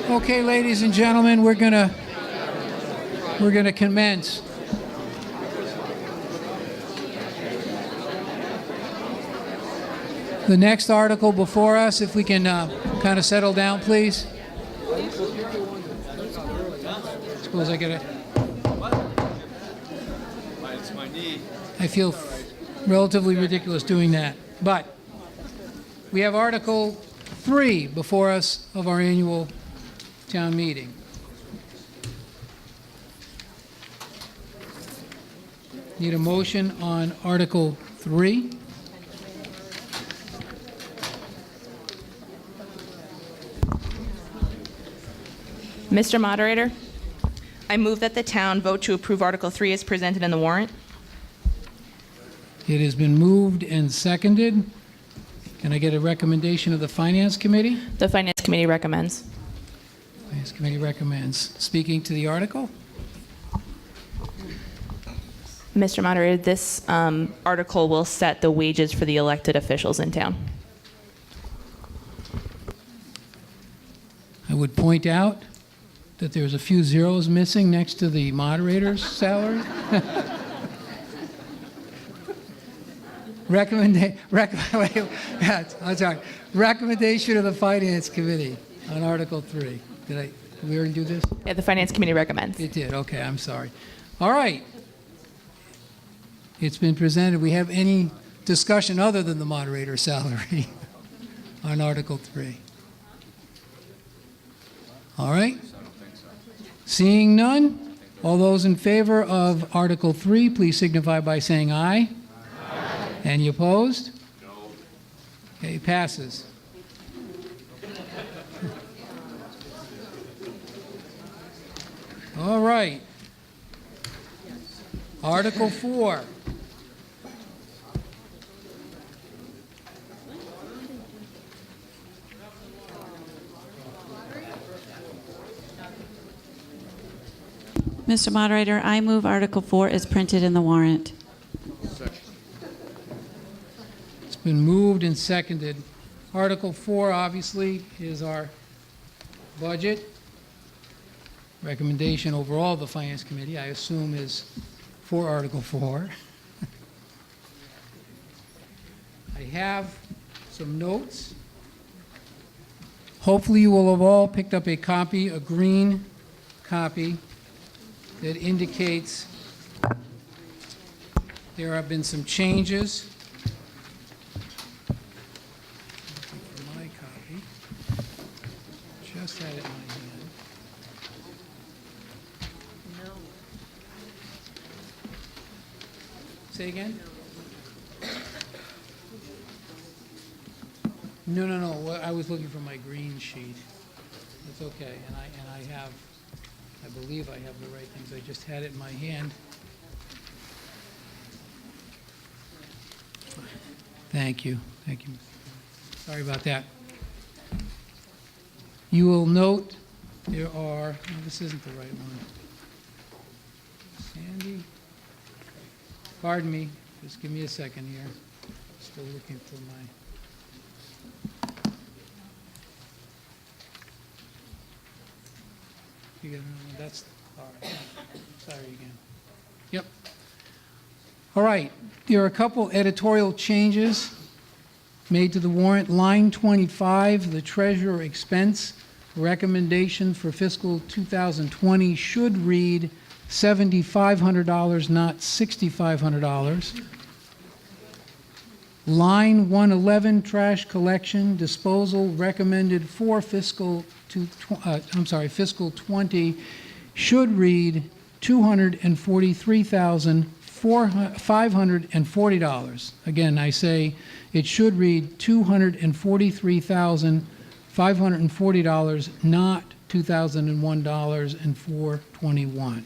Okay, ladies and gentlemen, we're gonna commence. The next article before us, if we can kind of settle down, please. Suppose I gotta. It's my knee. I feel relatively ridiculous doing that, but we have Article 3 before us of our annual town meeting. Need a motion on Article 3. Mr. Moderator, I move that the town vote to approve Article 3 as presented in the warrant. It has been moved and seconded. Can I get a recommendation of the Finance Committee? The Finance Committee recommends. Finance Committee recommends. Speaking to the article? Mr. Moderator, this article will set the wages for the elected officials in town. I would point out that there's a few zeros missing next to the moderator's salary. Recommendation of the Finance Committee on Article 3. Did we already do this? Yeah, the Finance Committee recommends. It did. Okay, I'm sorry. All right. It's been presented. We have any discussion other than the moderator's salary on Article 3? All right. Seeing none, all those in favor of Article 3, please signify by saying aye. Aye. Any opposed? No. Okay, passes. All right. Article 4. Mr. Moderator, I move Article 4 is printed in the warrant. It's been moved and seconded. Article 4, obviously, is our budget. Recommendation overall of the Finance Committee, I assume, is for Article 4. I have some notes. Hopefully you will have all picked up a copy, a green copy, that indicates there have been some changes. For my copy, just had it in my hand. Say again? No. Well, I was looking for my green sheet. That's okay, and I believe I have the right things. I just had it in my hand. Thank you. Thank you. Sorry about that. You will note there are, no, this isn't the right one. Sandy? Pardon me. Just give me a second here. Still looking for my... That's all right. Sorry again. Yep. All right. There are a couple editorial changes made to the warrant. Line 25, the treasurer expense recommendation for fiscal 2020 should read $7,500, not $6,500. Line 111, trash collection disposal recommended for fiscal 20 should read $243,540. Again, I say it should read $243,540, not $2,001.421.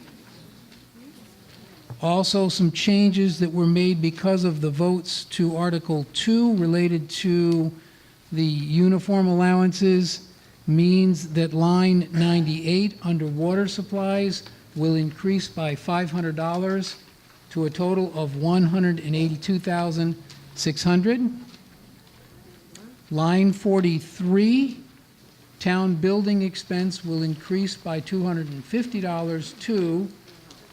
Also, some changes that were made because of the votes to Article 2 related to the uniform allowances means that line 98 under water supplies will increase by $500 to a total of $182,600. Line 43, Town building expense will increase by $250 to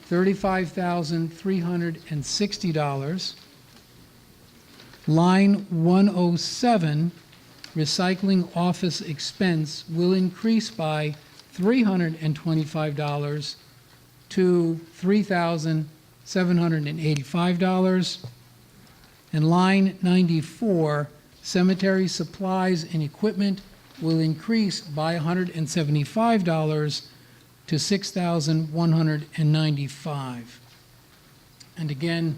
$35,360. Line 107, recycling office expense will increase by $325 to $3,785. And line 94, cemetery supplies and equipment will increase by $175 to $6,195. And again,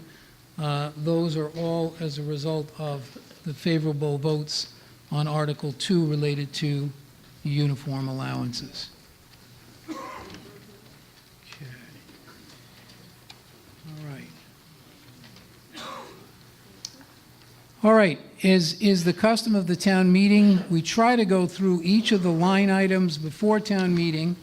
those are all as a result of the favorable votes on Article 2 related to uniform allowances. Okay. All right. As is the custom of the town meeting, we try to go through each of the line items before town meeting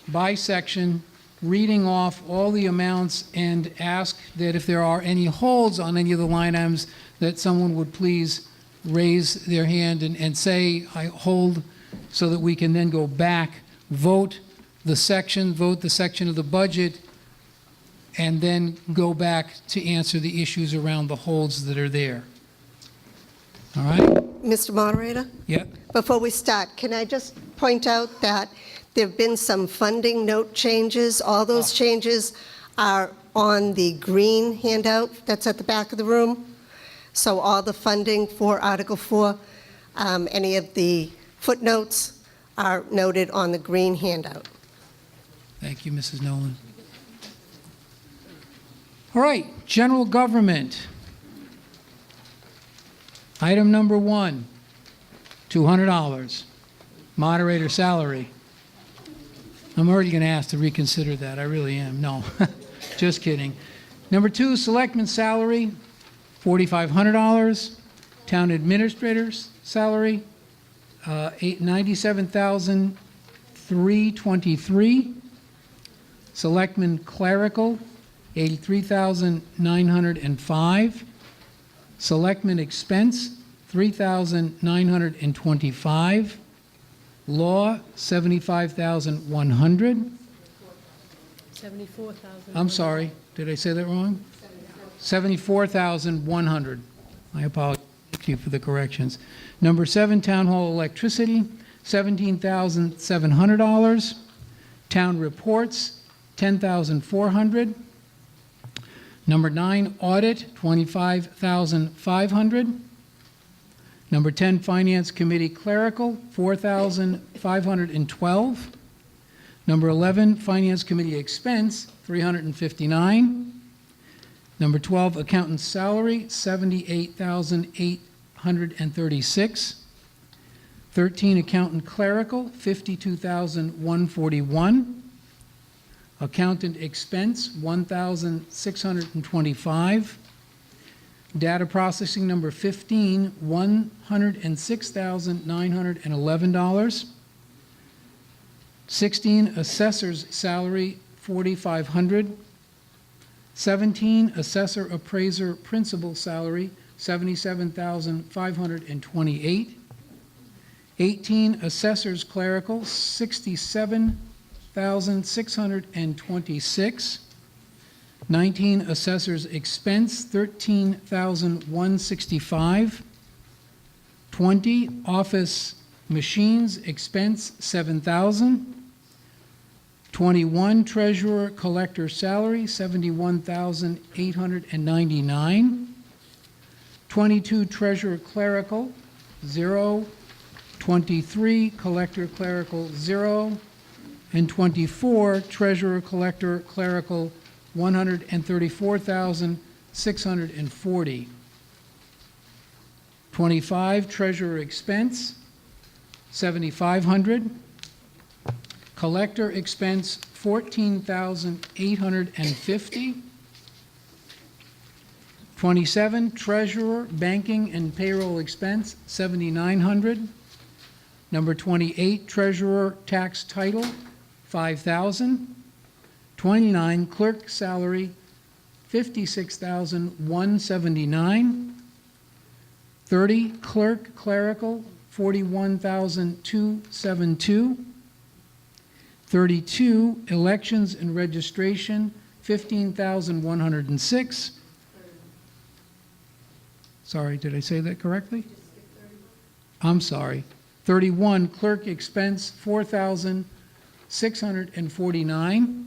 by section, reading off all the amounts, and ask that if there are any holds on any of the line items, that someone would please raise their hand and say, I hold, so that we can then go back, vote the section of the budget, and then go back to answer the issues around the holds that are there. All right? Mr. Moderator, Yep. before we start, can I just point out that there have been some funding note changes? All those changes are on the green handout that's at the back of the room. So all the funding for Article 4, any of the footnotes are noted on the green handout. Thank you, Mrs. Nolan. All right, general government. Item number 1, $200. Moderator salary. I'm already going to ask to reconsider that. I really am. No, just kidding. Number 2, selectman salary, $4,500. Town administrator's salary, $97,323. Selectman clerical, $83,905. Selectman expense, $3,925. Law, $75,100. 74,000. I'm sorry, did I say that wrong? 74,100. I apologize. Thank you for the corrections. Number 7, town hall electricity, $17,700. Town reports, $10,400. Number 9, audit, $25,500. Number 10, finance committee clerical, $4,512. Number 11, finance committee expense, $359. Number 12, accountant's salary, $78,836. 13, accountant clerical, $52,141. Accountant expense, $1,625. Data processing number 15, $106,911. 16, assessor's salary, $4,500. 17, assessor appraiser principal salary, $77,528. 18, assessor's clerical, $67,626. 19, assessor's expense, $13,165. 20, office machines expense, $7,000. 21, treasurer collector salary, $71,899. 22, treasurer clerical, 0. 23, collector clerical, 0. And 24, treasurer collector clerical, $134,640. 25, treasurer expense, $7,500. Collector expense, $14,850. 27, treasurer, banking and payroll expense, $7,900. Number 28, treasurer, tax title, $5,000. 29, clerk salary, $56,179. 30, clerk clerical, $41,272. 32, elections and registration, $15,106. Sorry, did I say that correctly? I'm sorry. 31, clerk expense, $4,649.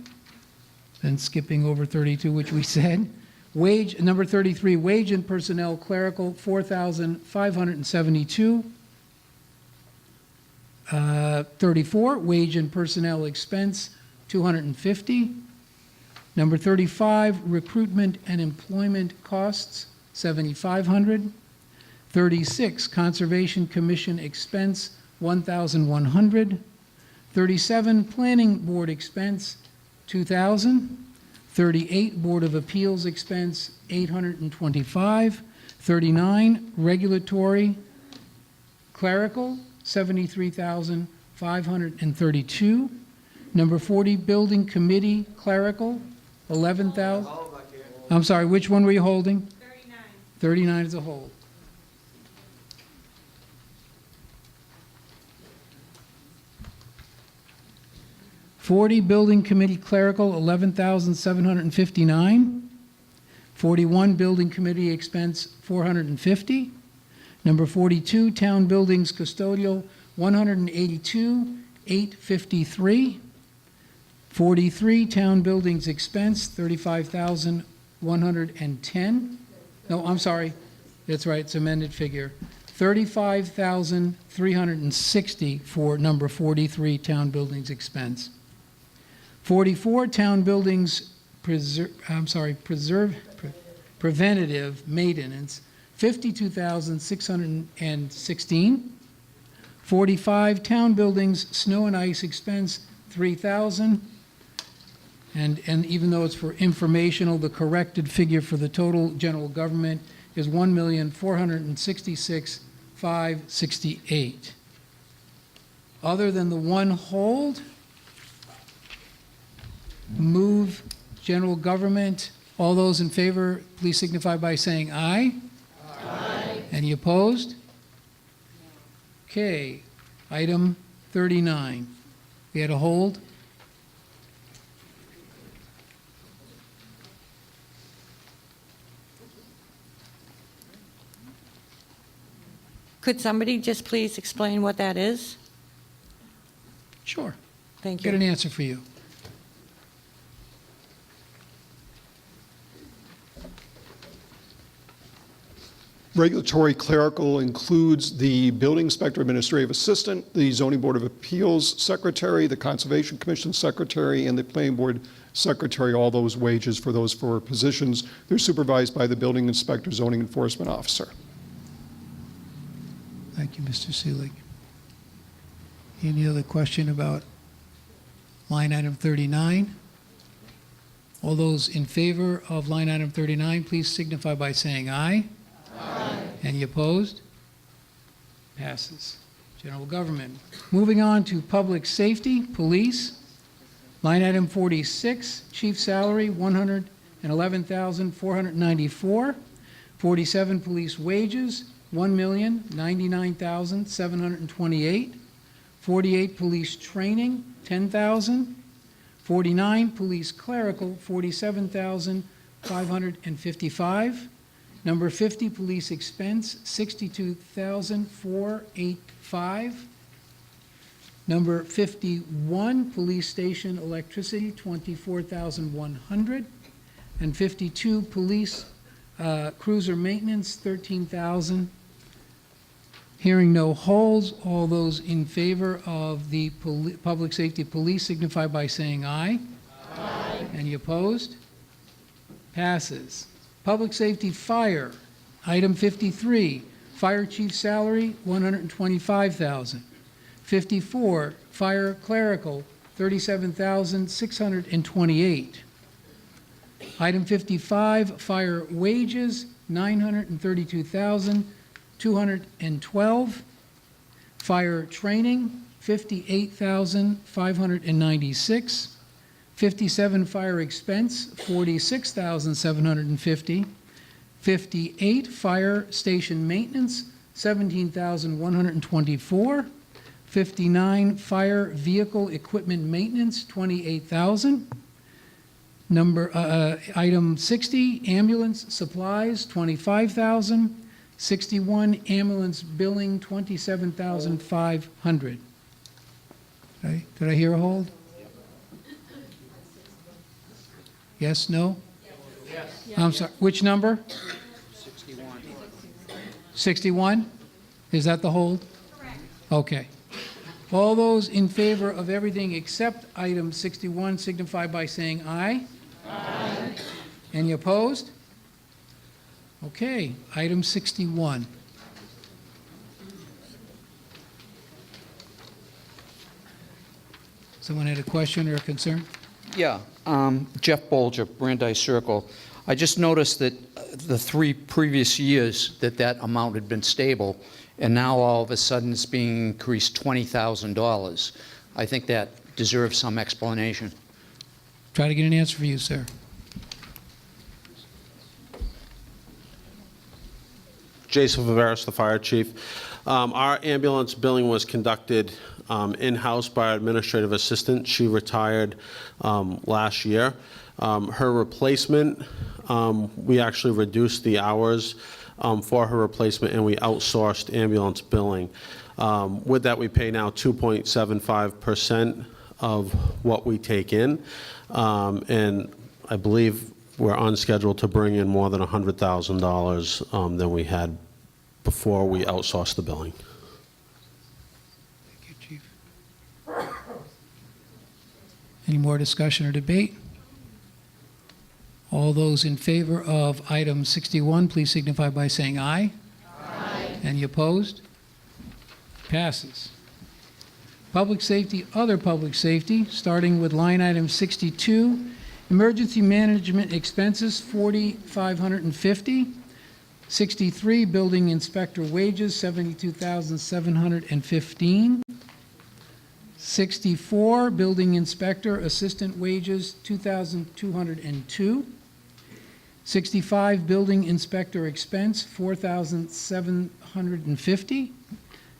Then skipping over 32, which we said. Wage, number 33, wage and personnel clerical, $4,572. 34, wage and personnel expense, $250. Number 35, recruitment and employment costs, $7,500. 36, Conservation Commission expense, $1,100. 37, Planning Board expense, $2,000. 38, Board of Appeals expense, $825. 39, regulatory clerical, $73,532. Number 40, Building Committee clerical, $11,000. I'm sorry, which one were you holding? 39. 39 as a whole. $40, Building Committee clerical, $11,759. 41, Building Committee expense, $450. Number 42, Town Buildings custodial, $182,853. 43, Town Buildings expense, $35,110. No, I'm sorry. That's right, it's amended figure. $35,360 for number 43, Town Buildings expense. 44, Town Buildings preventative maintenance, $52,616. 45, Town Buildings snow and ice expense, $3,000. And even though it's for informational, the corrected figure for the total general government is $1,466,568. Other than the one hold, move general government. All those in favor, please signify by saying aye. Aye. Any opposed? Okay, item 39. We had a hold. Could somebody just please explain what that is? Sure. Thank Get an you. answer for you. Regulatory clerical includes the building inspector administrative assistant, the zoning board of appeals secretary, the conservation commission secretary, and the planning board secretary. All those wages for those four positions, they're supervised by the building inspector, zoning enforcement officer. Thank you, Mr. Seelig. Any other question about line item 39? All those in favor of line item 39, please signify by saying aye. Aye. Any opposed? Passes. General government. Moving on to public safety, police. Line item 46, chief salary, $111,494. 47, police wages, $1,099,728. 48, police training, $10,000. 49, police clerical, $47,555. Number 50, police expense, $62,485. Number 51, police station electricity, $24,100. And 52, police cruiser maintenance, $13,000. Hearing no holds, all those in favor of the public safety police signify by saying aye. Aye. Any opposed? Passes. Public safety fire, item 53, fire chief salary, $125,000. 54, fire clerical, $37,628. Item 55, fire wages, $932,212. Fire training, $58,596. 57, fire expense, $46,750. 58, fire station maintenance, $17,124. 59, fire vehicle equipment maintenance, $28,000. Item 60, ambulance supplies, $25,000. 61, ambulance billing, $27,500. Okay, did I hear a hold? Yes, no? Yes. I'm sorry, which number? 61. 61? Is that the hold? Correct. Okay. All those in favor of everything except item 61 signify by saying aye. Aye. Any opposed? Okay, item 61. Someone had a question or a concern? Yeah, Jeff Bolger, Brandeis Circle. I just noticed that the 3 previous years that amount had been stable, and now all of a sudden it's being increased $20,000. I think that deserves some explanation. Try to get an answer for you, sir. Jason Viveris, the fire chief. Our ambulance billing was conducted in-house by our administrative assistant. She retired last year. Her replacement, we actually reduced the hours for her replacement, and we outsourced ambulance billing. With that, we pay now 2.75% of what we take in, and I believe we're on schedule to bring in more than $100,000 than we had before we outsourced the billing. Thank you, Chief. Any more discussion or debate? All those in favor of item 61, please signify by saying aye. Aye. Any opposed? Passes. Public safety, other public safety, starting with line item 62, emergency management expenses, $4,550. 63, building inspector wages, $72,715. 64, building inspector assistant wages, $2,202. 65, building inspector expense, $4,750.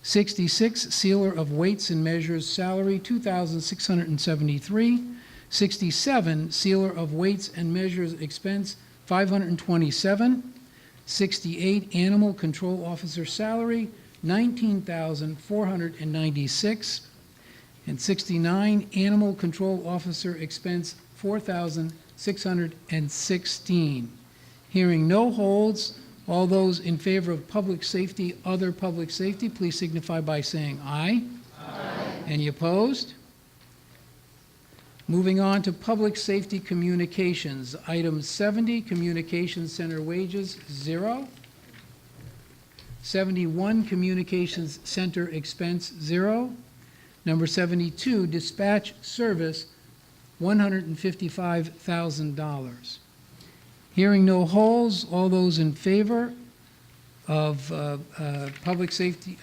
66, sealer of weights and measures salary, $2,673. 67, sealer of weights and measures expense, $527. 68, animal control officer salary, $19,496. And 69, animal control officer expense, $4,616. Hearing no holds, all those in favor of public safety, other public safety, please signify by saying aye. Aye. Any opposed? Moving on to public safety communications. Item 70, communications center wages, 0. 71, communications center expense, 0. Number 72, dispatch service, $155,000. Hearing no holds, all those in favor of public safety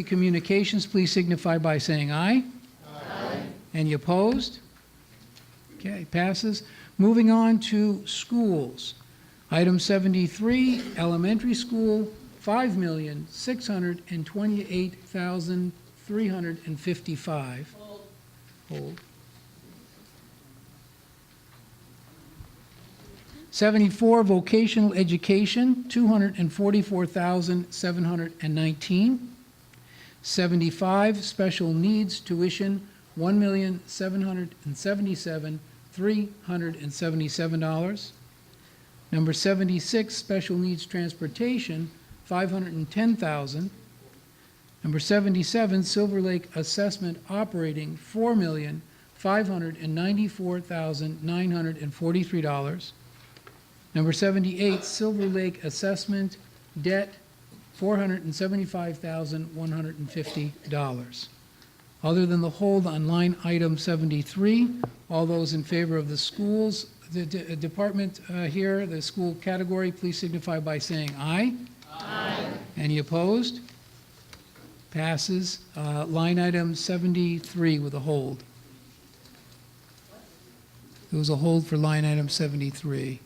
communications, please signify by saying aye. Aye. Any opposed? Okay, passes. Moving on to schools. Item 73, elementary school, $5,628,355. Hold. 74, vocational education, $244,719. 75, special needs tuition, $1,777,377. Number 76, special needs transportation, $510,000. Number 77, Silver Lake assessment operating, $4,594,943. Number 78, Silver Lake assessment debt, $475,150. Other than the hold on line item 73, all those in favor of the schools, the department here, the school category, please signify by saying aye. Aye. Any opposed? Passes. Line item 73 with a hold. There was a hold for line item 73.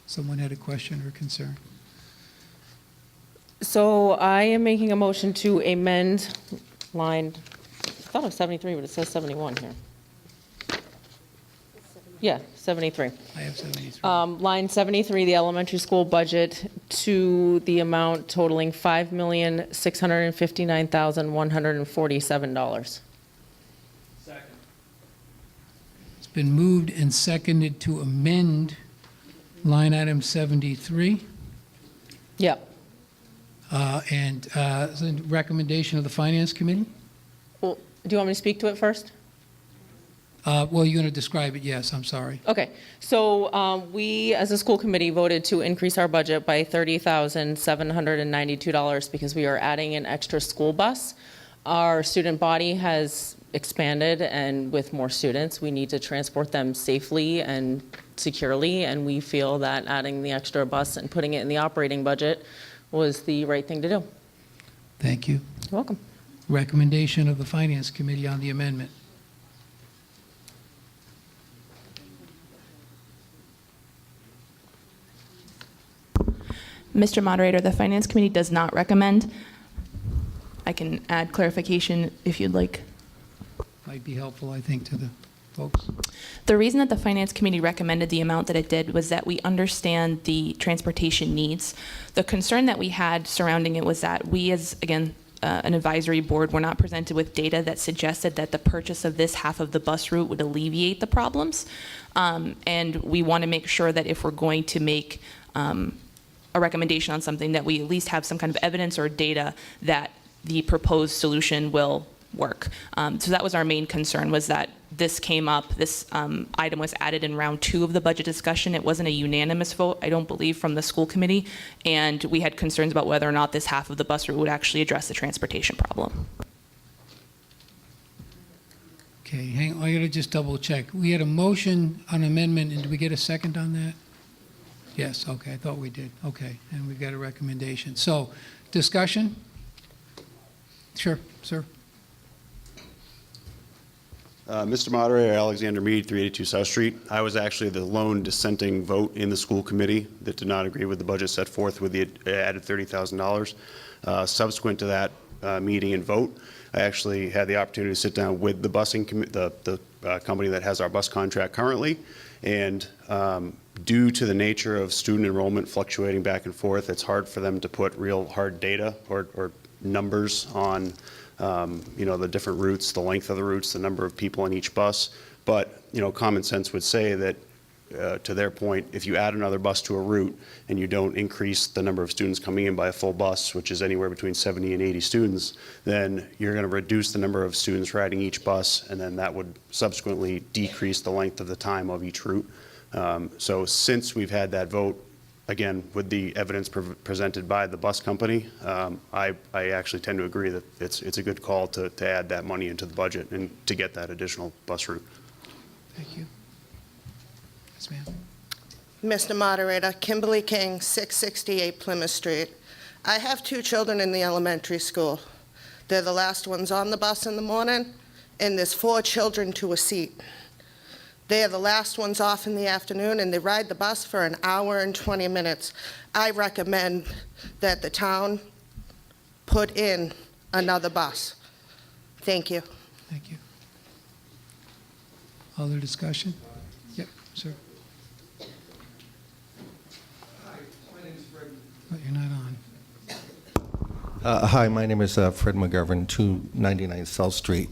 Someone had a question or concern? So I am making a motion to amend line, I thought it was 73, but it says 71 here. Yeah, 73. I have 73. Line 73, the elementary school budget, to the amount totaling $5,659,147. It's been moved and seconded to amend line item 73. Yep. And the recommendation of the Finance Committee? Well, do you want me to speak to it first? Well, you're going to describe it, yes, I'm sorry. Okay, so we, as a school committee, voted to increase our budget by $30,792 because we are adding an extra school bus. Our student body has expanded, and with more students, we need to transport them safely and securely, and we feel that adding the extra bus and putting it in the operating budget was the right thing to do. Thank you. You're welcome. Recommendation of the Finance Committee on the amendment. Mr. Moderator, the Finance Committee does not recommend. I can add clarification if you'd like. Might be helpful, I think, to the folks. The reason that the Finance Committee recommended the amount that it did was that we understand the transportation needs. The concern that we had surrounding it was that we, as, again, an advisory board, were not presented with data that suggested that the purchase of this half of the bus route would alleviate the problems. And we want to make sure that if we're going to make a recommendation on something, that we at least have some kind of evidence or data that the proposed solution will work. So that was our main concern, was that this came up, this item was added in round 2 of the budget discussion. It wasn't a unanimous vote, I don't believe, from the school committee, and we had concerns about whether or not this half of the bus route would actually address the transportation problem. Okay, hang on, I gotta just double check. We had a motion on amendment, and did we get a second on that? Yes, okay, I thought we did. Okay, and we've got a recommendation. So, discussion? Sure, sir. Mr. Moderator, Alexander Mead, 382 South Street. I was actually the lone dissenting vote in the school committee that did not agree with the budget set forth with the added $30,000. Subsequent to that meeting and vote, I actually had the opportunity to sit down with the busing the company that has our bus contract currently, and due to the nature of student enrollment fluctuating back and forth, it's hard for them to put real hard data or numbers on the different routes, the length of the routes, the number of people on each bus. But, common sense would say that, to their point, if you add another bus to a route and you don't increase the number of students coming in by a full bus, which is anywhere between 70 and 80 students, then you're going to reduce the number of students riding each bus, and then that would subsequently decrease the length of the time of each route. So since we've had that vote, again, with the evidence presented by the bus company, I actually tend to agree that it's a good call to add that money into the budget and to get that additional bus route. Thank you. Yes, ma'am. Mr. Moderator, Kimberly King, 668 Plymouth Street. I have 2 children in the elementary school. They're the last ones on the bus in the morning, and there's 4 children to a seat. They are the last ones off in the afternoon, and they ride the bus for an hour and 20 minutes. I recommend that the town put in another bus. Thank you. Thank you. Other discussion? Yep, sir. Hi, my name is Fred. Oh, you're not on. Hi, my name is Fred McGovern, 299 South Street.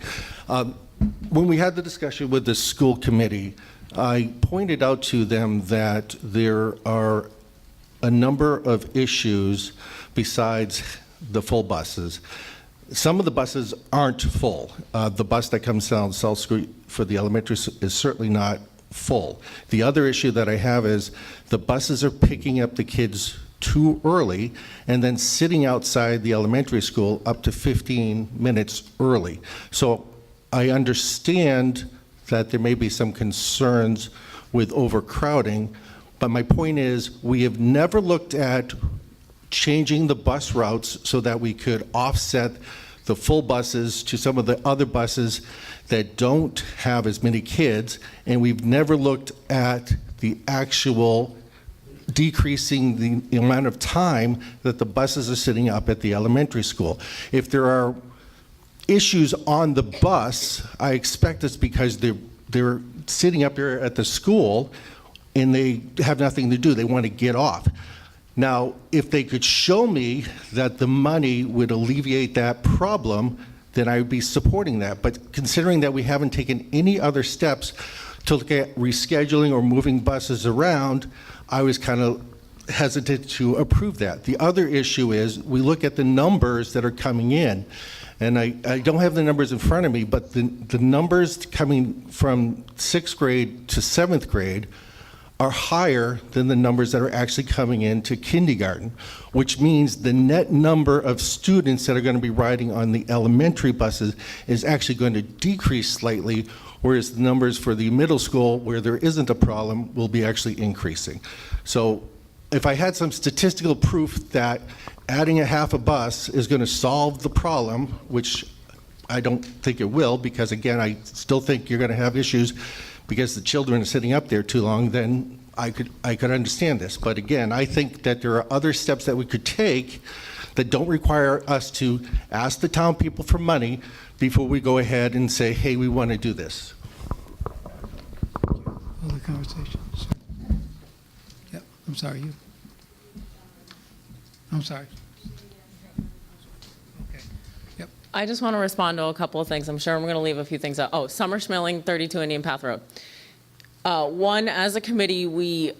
When we had the discussion with the school committee, I pointed out to them that there are a number of issues besides the full buses. Some of the buses aren't full. The bus that comes down South Street for the elementary is certainly not full. The other issue that I have is the buses are picking up the kids too early and then sitting outside the elementary school up to 15 minutes early. So I understand that there may be some concerns with overcrowding, but my point is we have never looked at changing the bus routes so that we could offset the full buses to some of the other buses that don't have as many kids, and we've never looked at the actual decreasing the amount of time that the buses are sitting up at the elementary school. If there are issues on the bus, I expect it's because they're sitting up here at the school and they have nothing to do. They want to get off. Now, if they could show me that the money would alleviate that problem, then I would be supporting that. But considering that we haven't taken any other steps to look at rescheduling or moving buses around, I was kind of hesitant to approve that. The other issue is we look at the numbers that are coming in, and I don't have the numbers in front of me, but the numbers coming from 6th grade to 7th grade are higher than the numbers that are actually coming into kindergarten, which means the net number of students that are going to be riding on the elementary buses is actually going to decrease slightly, whereas the numbers for the middle school, where there isn't a problem, will be actually increasing. So if I had some statistical proof that adding a half a bus is going to solve the problem, which I don't think it will, because again, I still think you're going to have issues because the children are sitting up there too long, then I could understand this. But again, I think that there are other steps that we could take that don't require us to ask the town people for money before we go ahead and say, hey, we want to do this. Other conversation? Sir. Yep, I'm sorry, you. I'm sorry. Okay, yep. I just want to respond to a couple of things. I'm sure I'm going to leave a few things out. Oh, Summer Schmilling, 32 Indian Path Road. One, as a committee, we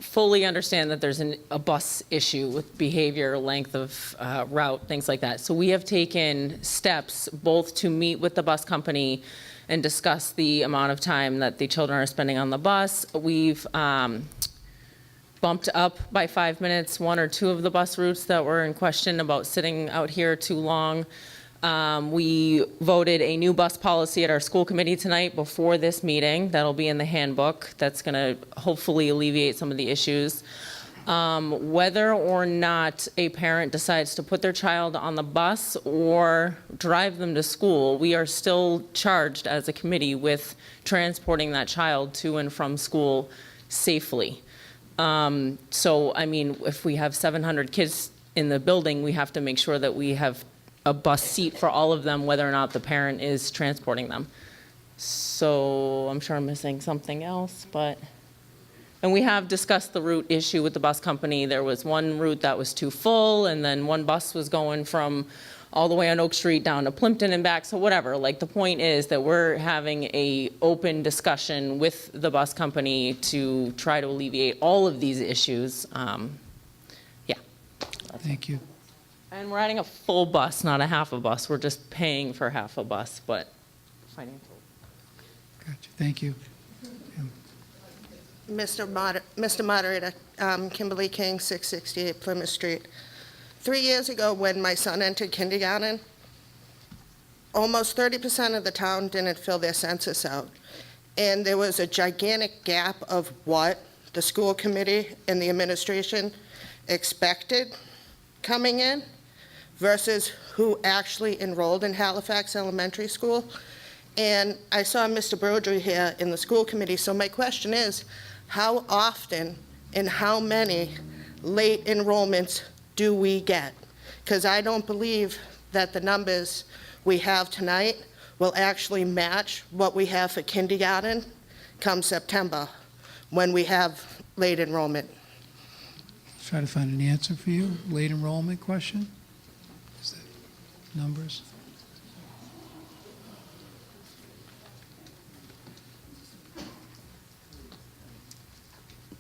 fully understand that there's a bus issue with behavior, length of route, things like that. So we have taken steps both to meet with the bus company and discuss the amount of time that the children are spending on the bus. We've bumped up by 5 minutes 1 or 2 of the bus routes that were in question about sitting out here too long. We voted a new bus policy at our school committee tonight before this meeting. That'll be in the handbook. That's going to hopefully alleviate some of the issues. Whether or not a parent decides to put their child on the bus or drive them to school, we are still charged as a committee with transporting that child to and from school safely. So, I mean, if we have 700 kids in the building, we have to make sure that we have a bus seat for all of them, whether or not the parent is transporting them. So I'm sure I'm missing something else, but, and we have discussed the route issue with the bus company. There was one route that was too full, and then one bus was going from all the way on Oak Street down to Plimpton and back, so whatever. Like, the point is that we're having a open discussion with the bus company to try to alleviate all of these issues. Yeah. Thank you. And we're adding a full bus, not a half a bus. We're just paying for half a bus, but financial. Gotcha, thank you. Mr. Moderator, Kimberly King, 668 Plymouth Street. 3 years ago, when my son entered kindergarten, almost 30% of the town didn't fill their census out. And there was a gigantic gap of what the school committee and the administration expected coming in versus who actually enrolled in Halifax Elementary School. And I saw Mr. Brodry here in the school committee, so my question is, how often and how many late enrollments do we get? Because I don't believe that the numbers we have tonight will actually match what we have for kindergarten come September, when we have late enrollment. Try to find an answer for you. Late enrollment question? Is that numbers?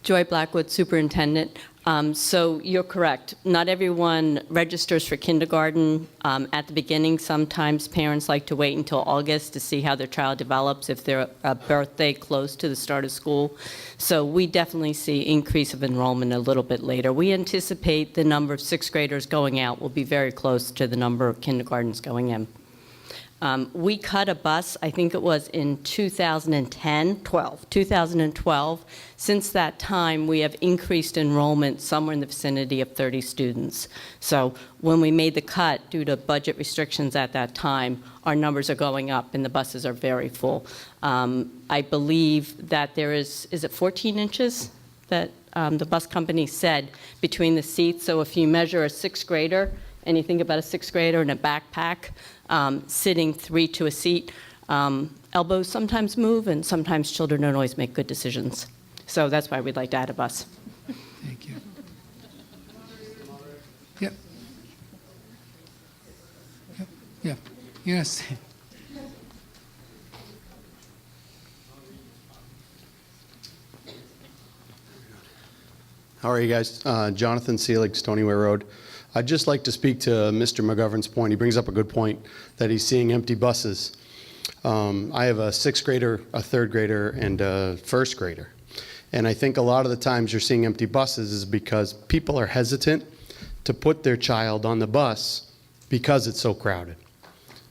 Joy Blackwood, Superintendent. So you're correct. Not everyone registers for kindergarten at the beginning. Sometimes parents like to wait until August to see how their child develops if they're a birthday close to the start of school. So we definitely see increase of enrollment a little bit later. We anticipate the number of 6th graders going out will be very close to the number of kindergartens going in. We cut a bus, I think it was in 2012. Since that time, we have increased enrollment somewhere in the vicinity of 30 students. So when we made the cut due to budget restrictions at that time, our numbers are going up and the buses are very full. I believe that there is it 14 inches that the bus company said between the seats. So if you measure a sixth grader, and you think about a sixth grader in a backpack, sitting 3 to a seat, elbows sometimes move, and sometimes children don't always make good decisions. So that's why we'd like to add a bus. Thank you. Yep. Yep. Yeah. Yes. How are you guys? Jonathan Seelig, Stonyway Road. I'd just like to speak to Mr. McGovern's point. He brings up a good point that he's seeing empty buses. I have a sixth grader, a third grader, and a first grader. And I think a lot of the times you're seeing empty buses is because people are hesitant to put their child on the bus because it's so crowded.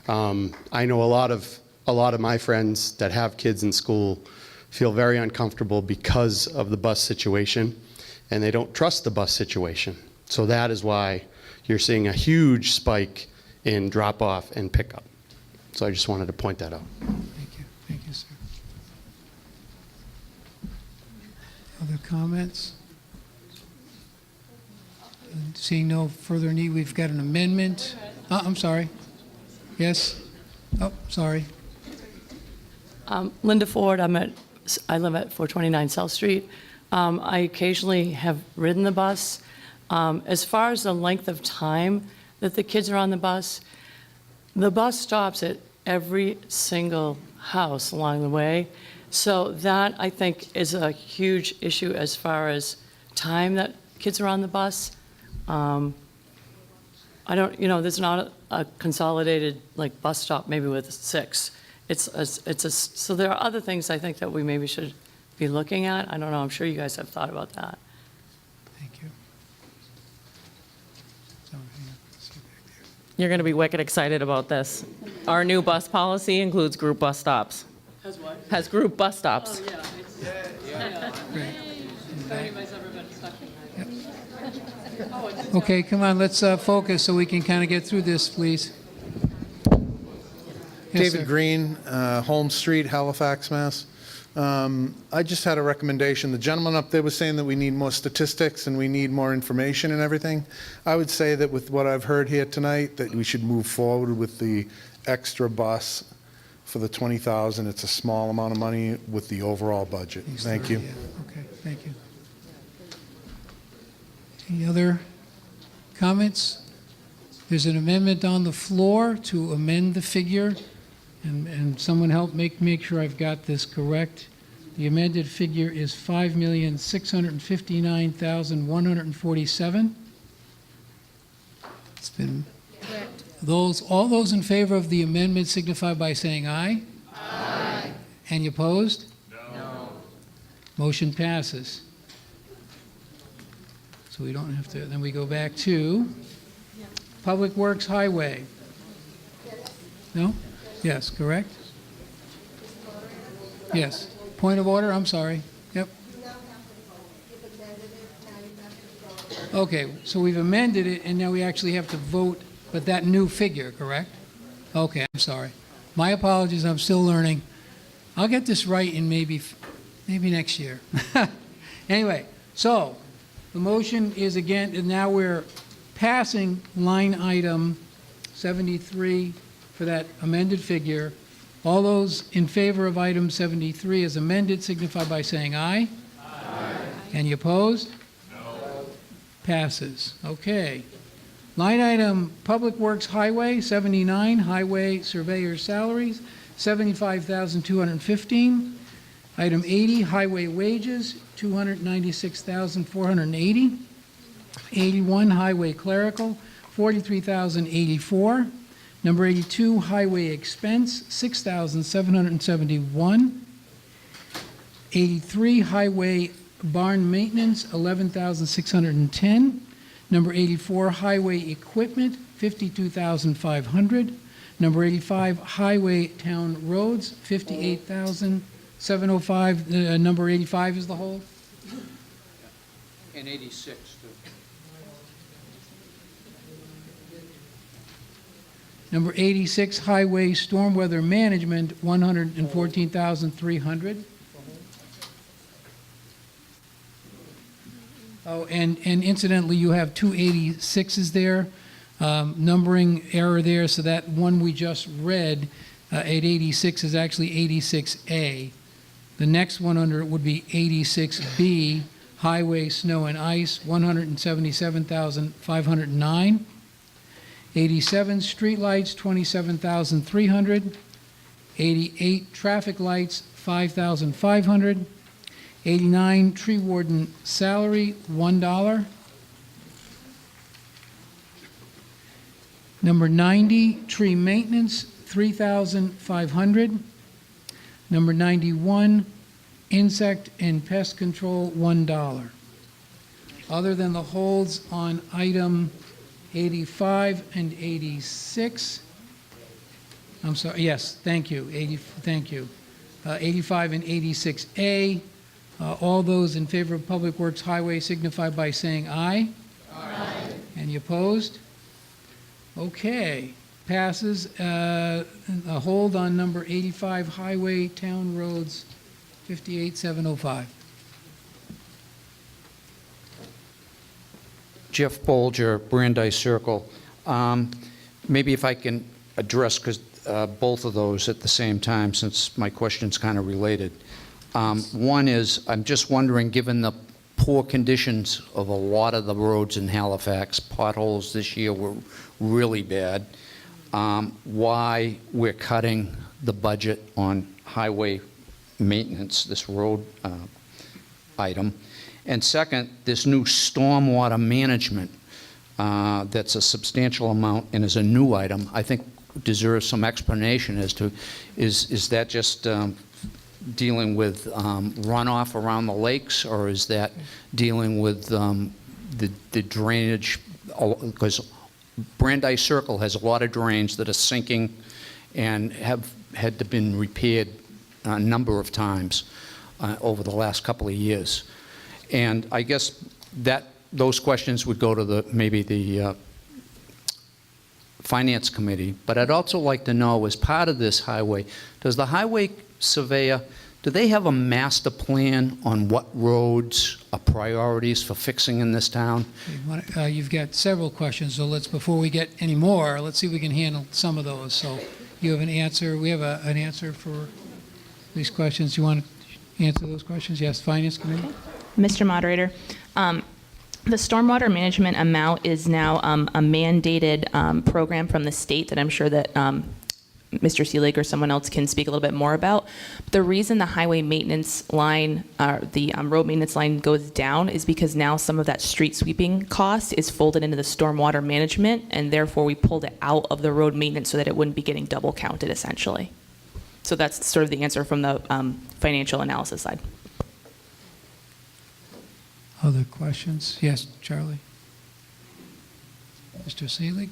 I know a lot of my friends that have kids in school feel very uncomfortable because of the bus situation, and they don't trust the bus situation. So that is why you're seeing a huge spike in drop-off and pickup. So I just wanted to point that out. Thank you. Thank you, sir. Other comments? Seeing no further need, we've got an amendment. I'm sorry. Yes? Oh, sorry. Linda Ford, I live at 429 South Street. I occasionally have ridden the bus. As far as the length of time that the kids are on the bus stops at every single house along the way. So that, I think, is a huge issue as far as time that kids are on the bus. I don't, there's not a consolidated like bus stop maybe with 6. So there are other things I think that we maybe should be looking at. I don't know, I'm sure you guys have thought about that. Thank you. You're going to be wicked excited about this. Our new bus policy includes group bus stops. Has what? Has group bus stops. Oh, yeah. Great. If anybody's ever been stuck in that. Okay, come on, let's focus so we can kind of get through this, please. Yes, David sir. Green, Holmes Street, Halifax, Mass. I just had a recommendation. The gentleman up there was saying that we need more statistics and we need more information and everything. I would say that with what I've heard here tonight, that we should move forward with the extra bus for the 20,000. It's a small amount of money with the overall budget. Thank you. Yeah, okay, thank you. Any other comments? There's an amendment on the floor to amend the figure, and someone help make sure I've got this correct. The amended figure is $5,659,147. It's been. Correct. All those in favor of the amendment signify by saying aye. Aye. Any opposed? No. Motion passes. So we don't have to, then we go back to Public Works Highway. No? Yes, correct? Yes. Point of order, I'm sorry. Yep. Okay, so we've amended it, and now we actually have to vote, but that new figure, correct? Okay, I'm sorry. My apologies, I'm still learning. I'll get this right in maybe next year. Anyway, so the motion is again, and now we're passing line item 73 for that amended figure. All those in favor of item 73 as amended signify by saying aye. Aye. Any opposed? No. Passes. Okay. Line item Public Works Highway 79, highway surveyor salaries, $75,215. Item 80, highway wages, $296,480. 81, highway clerical, $43,084. Number 82, highway expense, $6,771. 83, highway barn maintenance, $11,610. Number 84, highway equipment, $52,500. Number 85, highway town roads, $58,705. Number 85 is the whole? And 86, too. Number 86, highway stormweather management, $114,300. Oh, and incidentally, you have two 86s there, numbering error there, so that one we just read at 86 is actually 86A. The next one under it would be 86B, highway, snow and ice, 177,509. 87, streetlights, 27,300. 88, traffic lights, 5,500. 89, tree warden salary, $1. Number 90, tree maintenance, $3,500. Number 91, insect and pest control, $1. Other than the holds on item 85 and 86, I'm sorry, yes, thank you, thank you. 85 and 86A, all those in favor of Public Works Highway signify by saying aye. Aye. Any opposed? Okay, passes. A hold on number 85, Highway, Town Roads, 58705. Jeff Bolger, Brandeis Circle. Maybe if I can address both of those at the same time, since my question's kind of related. One is, I'm just wondering, given the poor conditions of a lot of the roads in Halifax, potholes this year were really bad, why we're cutting the budget on highway maintenance, this road item. And second, this new stormwater management, that's a substantial amount and is a new item, I think deserves some explanation as to, is that just dealing with runoff around the lakes, or is that dealing with the drainage? Because Brandeis Circle has a lot of drains that are sinking and have had to been repaired a number of times over the last couple of years. And I guess those questions would go to maybe the Finance Committee. But I'd also like to know, as part of this highway, does the highway surveyor, do they have a master plan on what roads are priorities for fixing in this town? You've got several questions, so before we get any more, let's see if we can handle some of those. So you have an answer, we have an answer for these questions. You want to answer those questions? Yes, Finance Committee? Okay. Mr. Moderator, the stormwater management amount is now a mandated program from the state that I'm sure that Mr. Seelig or someone else can speak a little bit more about. The reason the highway maintenance line, the road maintenance line goes down is because now some of that street sweeping cost is folded into the stormwater management, and therefore we pulled it out of the road maintenance so that it wouldn't be getting double counted essentially. So that's sort of the answer from the financial analysis side. Other questions? Yes, Charlie? Mr. Seelig?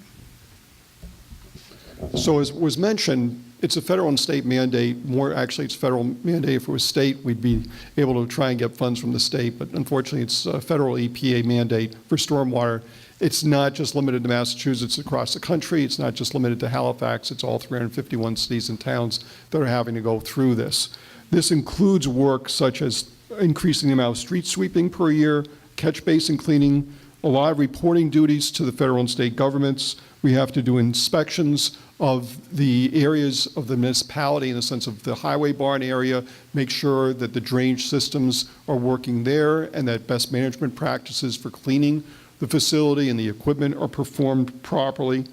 So as was mentioned, it's a federal and state mandate. Actually, it's federal mandate. If it was state, we'd be able to try and get funds from the state. But unfortunately, it's a federal EPA mandate for stormwater. It's not just limited to Massachusetts, across the country. It's not just limited to Halifax. It's all 351 cities and towns that are having to go through this. This includes work such as increasing the amount of street sweeping per year, catch basin cleaning, a lot of reporting duties to the federal and state governments. We have to do inspections of the areas of the municipality in the sense of the highway barn area, make sure that the drainage systems are working there and that best management practices for cleaning the facility and the equipment are performed properly.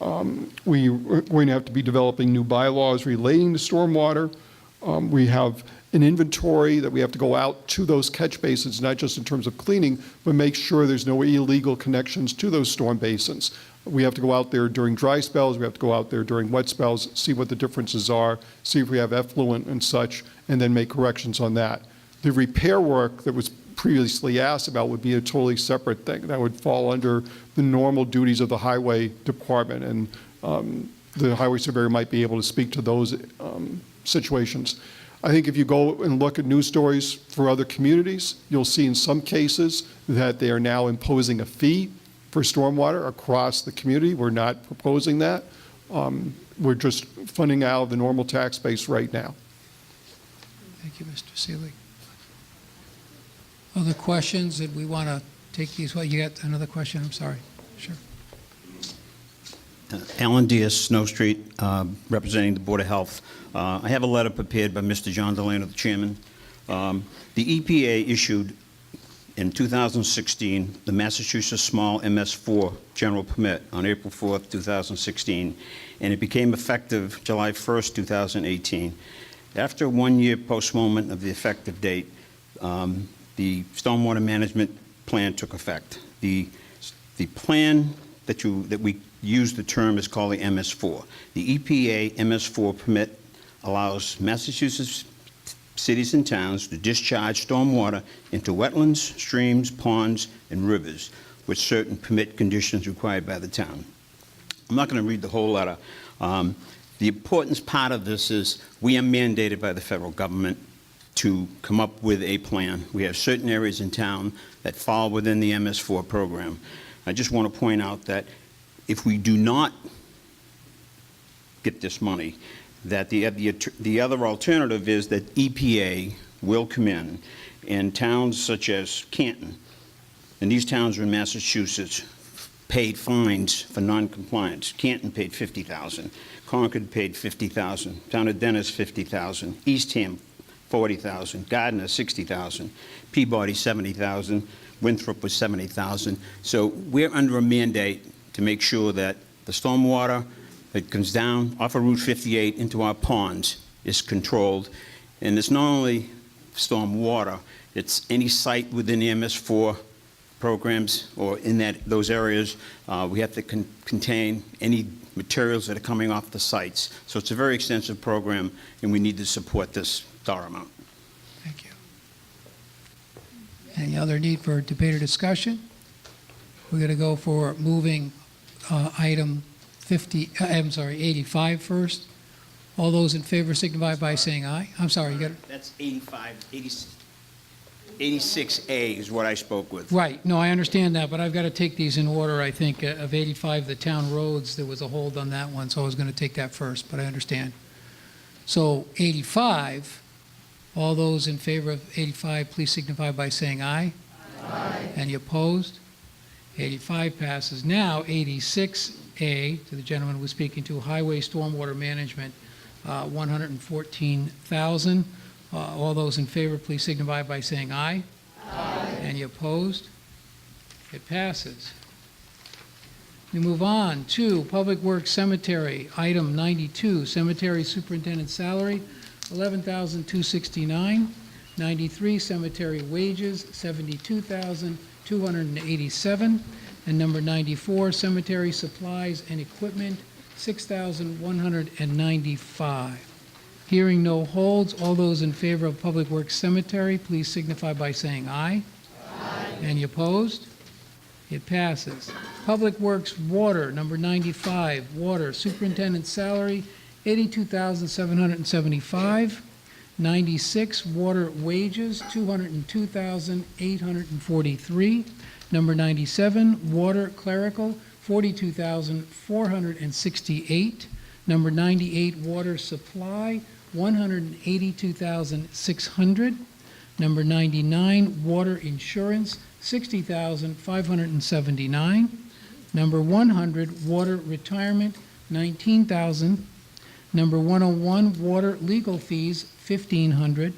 We're going to have to be developing new bylaws relating to stormwater. We have an inventory that we have to go out to those catch basins, not just in terms of cleaning, but make sure there's no illegal connections to those storm basins. We have to go out there during dry spells, we have to go out there during wet spells, see what the differences are, see if we have effluent and such, and then make corrections on that. The repair work that was previously asked about would be a totally separate thing. That would fall under the normal duties of the highway department, and the highway surveyor might be able to speak to those situations. I think if you go and look at news stories for other communities, you'll see in some cases that they are now imposing a fee for stormwater across the community. We're not proposing that. We're just funding out of the normal tax base right now. Thank you, Mr. Seelig. Other questions that we want to take these. Well, you got another question? I'm sorry. Sure. Alan Diaz, Snow Street, representing the Board of Health. I have a letter prepared by Mr. John Delano, the chairman. The EPA issued in 2016 the Massachusetts Small MS4 General Permit on April 4th, 2016, and it became effective July 1st, 2018. After a one-year postponement of the effective date, the stormwater management plan took effect. The plan that we use the term is called the MS4. The EPA MS4 permit allows Massachusetts cities and towns to discharge stormwater into wetlands, streams, ponds, and rivers with certain permit conditions required by the town. I'm not going to read the whole letter. The important part of this is we are mandated by the federal government to come up with a plan. We have certain areas in town that fall within the MS4 program. I just want to point out that if we do not get this money, that the other alternative is that EPA will come in, and towns such as Canton, and these towns are in Massachusetts, paid fines for non-compliance. Canton paid $50,000. Concord paid $50,000. Town of Dennis, $50,000. Eastham, $40,000. Gardner, $60,000. Peabody, $70,000. Winthrop was $70,000. So we're under a mandate to make sure that the stormwater that comes down off of Route 58 into our ponds is controlled. And it's not only stormwater, it's any site within the MS4 programs or in those areas. We have to contain any materials that are coming off the sites. So it's a very extensive program, and we need to support this dollar amount. Thank you. Any other need for debate or discussion? We're going to go for moving item 85 first. All those in favor signify by saying aye. I'm sorry, you got it. That's 86A is what I spoke with. Right, no, I understand that, but I've got to take these in order, I think, of 85, the town roads, there was a hold on that one, so I was going to take that first, but I understand. So 85, all those in favor of 85, please signify by saying aye. Aye. Any opposed? 85 passes. Now, 86A, to the gentleman who was speaking to, Highway Stormwater Management, $114,000. All those in favor, please signify by saying aye. Aye. Any opposed? It passes. We move on to Public Works Cemetery, item 92, Cemetery Superintendent Salary, $11,269. 93, Cemetery Wages, $72,287. And number 94, Cemetery Supplies and Equipment, $6,195. Hearing no holds, all those in favor of Public Works Cemetery, please signify by saying aye. Aye. Any opposed? It passes. Public Works Water, number 95, Water Superintendent Salary, $82,775. 96, Water Wages, $202,843. Number 97, Water Clerical, $42,468. Number 98, Water Supply, $182,600. Number 99, Water Insurance, $60,579. Number 100, Water Retirement, $19,000. Number 101, Water Legal Fees, $1,500.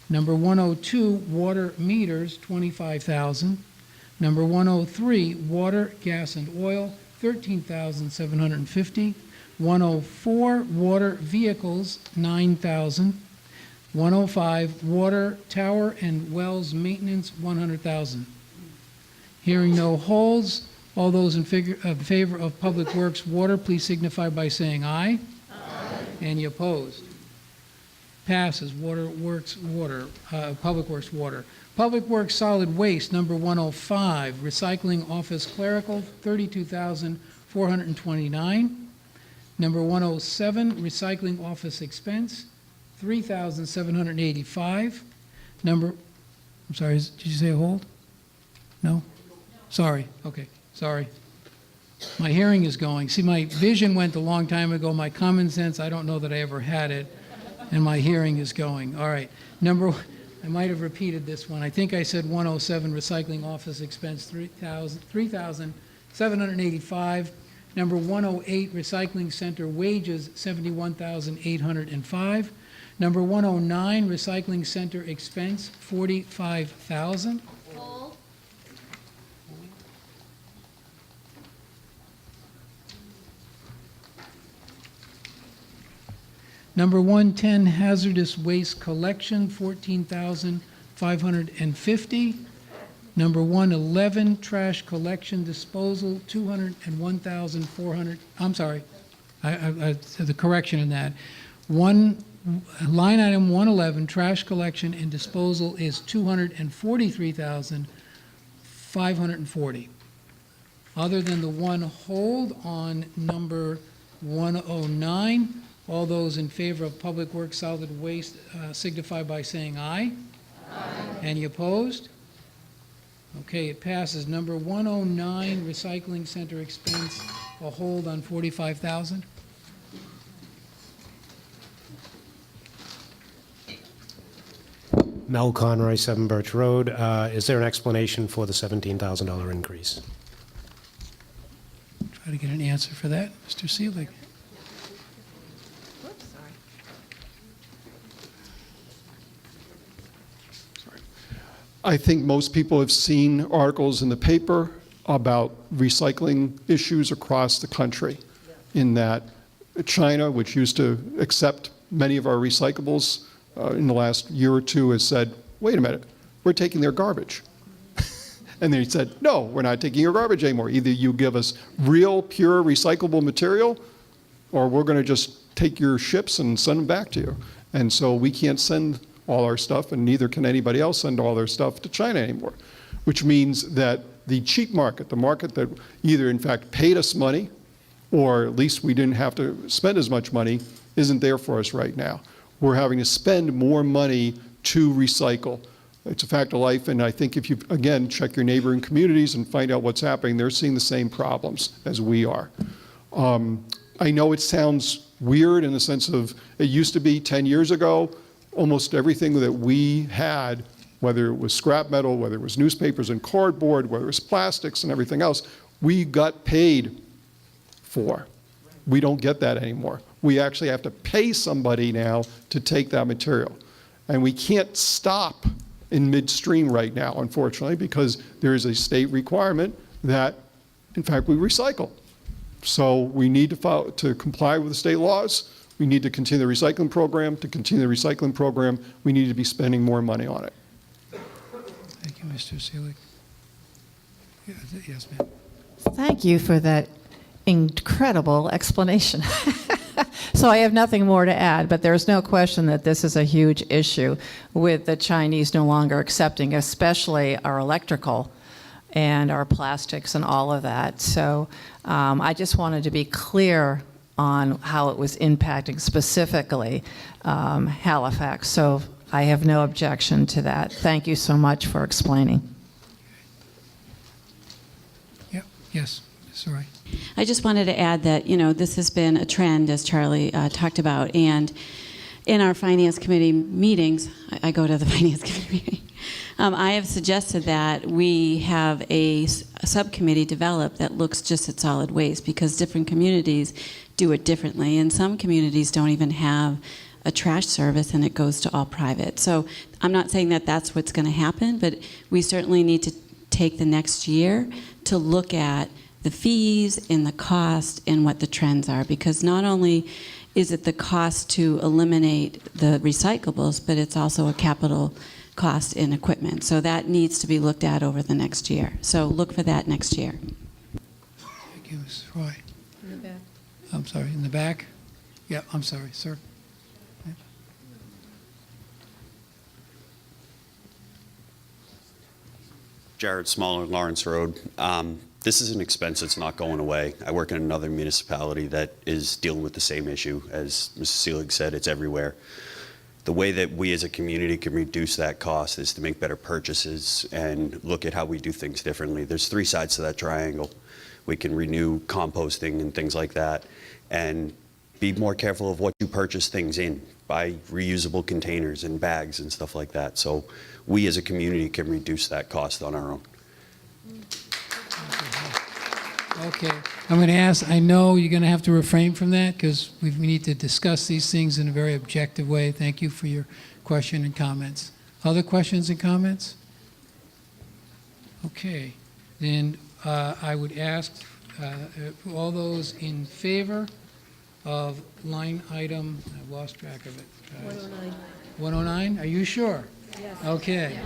Number 102, Water Meters, $25,000. Number 103, Water, Gas, and Oil, $13,750. 104, Water Vehicles, $9,000. 105, Water Tower and Wells Maintenance, $100,000. Hearing no holds, all those in favor of Public Works Water, please signify by saying aye. Aye. Any opposed? Passes. Water Works Water, Public Works Water. Public Works Solid Waste, number 105, Recycling Office Clerical, $32,429. Number 107, Recycling Office Expense, $3,785. I'm sorry, did you say a hold? No? Sorry, okay, sorry. My hearing is going. See, my vision went a long time ago. My common sense, I don't know that I ever had it, and my hearing is going. All right. Number I might have repeated this one. I think I said 107, recycling office expense, 3,785. Number 108, recycling center wages, 71,805. Number 109, recycling center expense, 45,000. Number 110, hazardous waste collection, 14,550. Number 111, trash collection disposal, 201,400. I'm sorry, the correction in that. Line item 111, trash collection and disposal is 243,540. Other than the one hold on number 109, all those in favor of Public Works solid waste signify by saying aye. Aye. Any opposed? Okay, it passes. Number 109, recycling center expense, a hold on 45,000. Mel Conroy, 7 Birch Road. Is there an explanation for the $17,000 increase? Try to get an answer for that, Mr. Seelig. I think most people have seen articles in the paper about recycling issues across the country, in that China, which used to accept many of our recyclables in the last year or two, has said, wait a minute, we're taking their garbage. And they said, no, we're not taking your garbage anymore. Either you give us real, pure, recyclable material, or we're going to just take your ships and send them back to you. And so we can't send all our stuff, and neither can anybody else send all their stuff to China anymore, which means that the cheap market, the market that either in fact paid us money, or at least we didn't have to spend as much money, isn't there for us right now. We're having to spend more money to recycle. It's a fact of life, and I think if you, again, check your neighboring communities and find out what's happening, they're seeing the same problems as we are. I know it sounds weird in the sense of, it used to be 10 years ago, almost everything that we had, whether it was scrap metal, whether it was newspapers and cardboard, whether it was plastics and everything else, we got paid for. We don't get that anymore. We actually have to pay somebody now to take that material. And we can't stop in midstream right now, unfortunately, because there is a state requirement that, in fact, we recycle. So we need to comply with the state laws. We need to continue the recycling program. To continue the recycling program, we need to be spending more money on it. Thank you, Mr. Seelig. Yes, ma'am. Thank you for that incredible explanation. So I have nothing more to add, but there's no question that this is a huge issue with the Chinese no longer accepting, especially our electrical and our plastics and all of that. So I just wanted to be clear on how it was impacting specifically Halifax. So I have no objection to that. Thank you so much for explaining. Yep. Yes, Ms. Roy. I just wanted to add that, you know, this has been a trend, as Charlie talked about, and in our Finance Committee meetings, I go to the Finance Committee meeting, I have suggested that we have a subcommittee developed that looks just at solid waste, because different communities do it differently, and some communities don't even have a trash service, and it goes to all private. So I'm not saying that that's what's going to happen, but we certainly need to take the next year to look at the fees and the cost and what the trends are, because not only is it the cost to eliminate the recyclables, but it's also a capital cost in equipment. So that needs to be looked at over the next year. So look for that next year. Thank you, Ms. Roy. In the back. I'm sorry, in the back? Yeah, I'm sorry, sir. Jared Smaller, Lawrence Road. This is an expense that's not going away. I work in another municipality that is dealing with the same issue. As Mr. Seelig said, it's everywhere. The way that we as a community can reduce that cost is to make better purchases and look at how we do things differently. There's 3 sides to that triangle. We can renew composting and things like that. And be more careful of what you purchase things in, buy reusable containers and bags and stuff like that. So we as a community can reduce that cost on our own. Okay, I'm going to ask, I know you're going to have to refrain from that because we need to discuss these things in a very objective way. Thank you for your question and comments. Other questions and comments? Okay, then I would ask all those in favor of line item, I've lost track of it. 109. 109, are you sure? Yes. Okay.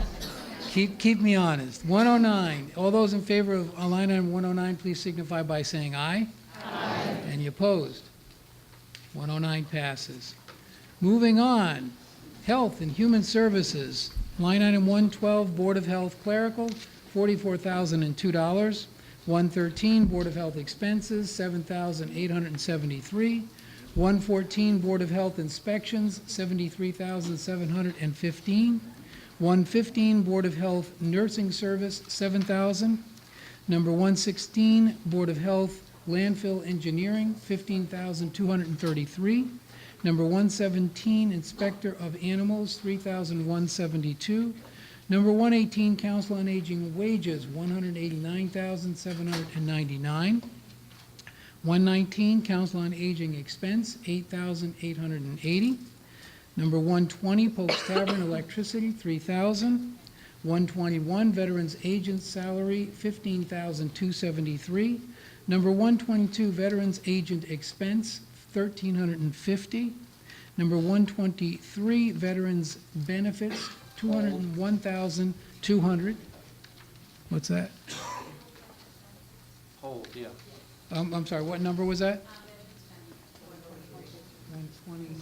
Keep me honest. 109, all those in favor of line item 109, please signify by saying aye. Aye. Any opposed? 109 passes. Moving on, Health and Human Services, line item 112, Board of Health Clerical, $44,002. 113, Board of Health Expenses, $7,873. 114, Board of Health Inspections, $73,715. 115, Board of Health Nursing Service, $7,000. Number 116, Board of Health Landfill Engineering, $15,233. Number 117, Inspector of Animals, $3,172. Number 118, Council on Aging Wages, $189,799. 119, Council on Aging Expense, $8,880. Number 120, Pope's Tavern Electricity, $3,000. 121, Veterans Agent Salary, $15,273. Number 122, Veterans Agent Expense, $1,350. Number 123, Veterans Benefits, $201,200. What's that? Hold, yeah. I'm sorry, what number was that? 120.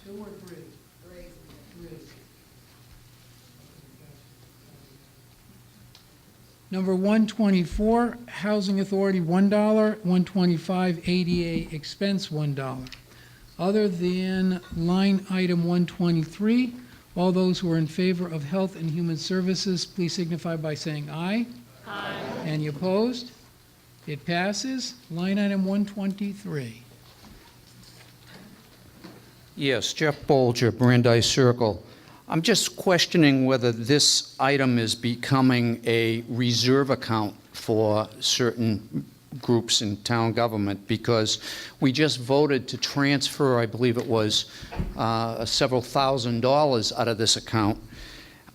2 or 3? 3. Number 124, Housing Authority, $1. 125, ADA Expense, $1. Other than line item 123, all those who are in favor of Health and Human Services, please signify by saying aye. Aye. Any opposed? It passes. Line item 123. Yes, Jeff Bolger, Brandeis Circle. I'm just questioning whether this item is becoming a reserve account for certain groups in town government, because we just voted to transfer, I believe it was, several $1,000s out of this account.